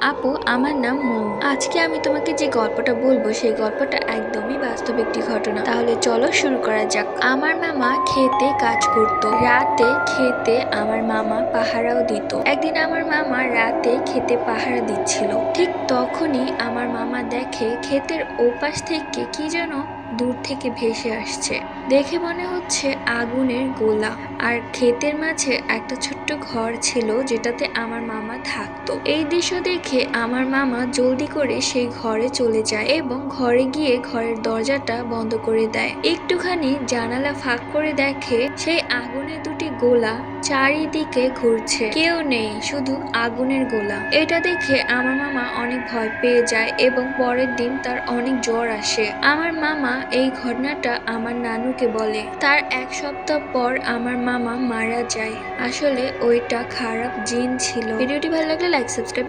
আপু, আমার নাম মৌ। আজকে আমি তোমাকে যে গল্পটা বলবো সেই গল্পটা একদমই বাস্তব একটি ঘটনা। তাহলে চলো শুরু করা যাক। আমার মামা ক্ষেতে কাজ করত। রাতে ক্ষেতে আমার মামা পাহারাও দিত। একদিন আমার মামা রাতে ক্ষেতে পাহারা দিচ্ছিল। ঠিক তখনই আমার মামা দেখে ক্ষেতের ওপাশ থেকে কি যেন দূর থেকে ভেসে আসছে। দেখে মনে হচ্ছে আগুনের গোলা। আর ক্ষেতের মাঝে একটা ছোট্ট ঘর ছিল যেটাতে আমার মামা থাকতো। এই দৃশ্য দেখে আমার মামা জলদি করে সেই ঘরে চলে যায় এবং ঘরে গিয়ে ঘরের দরজাটা বন্ধ করে দেয়। একটুখানি জানালা ফাঁক করে দেখে সেই আগুনের দুটি গোলা চারিদিকে ঘুরছে। কেউ নেই, শুধু আগুনের গোলা। এটা দেখে আমার মামা অনেক ভয় পেয়ে যায় এবং পরের দিন তার অনেক জ্বর আসে। আমার মামা এই ঘটনাটা আমার নানুকে বলে। তার এক সপ্তাহ পর আমার মামা মারা যায়। আসলে ওইটা খারাপ জিন ছিল। ভিডিওটি ভালো লাগলে লাইক, সাবস্ক্রাইব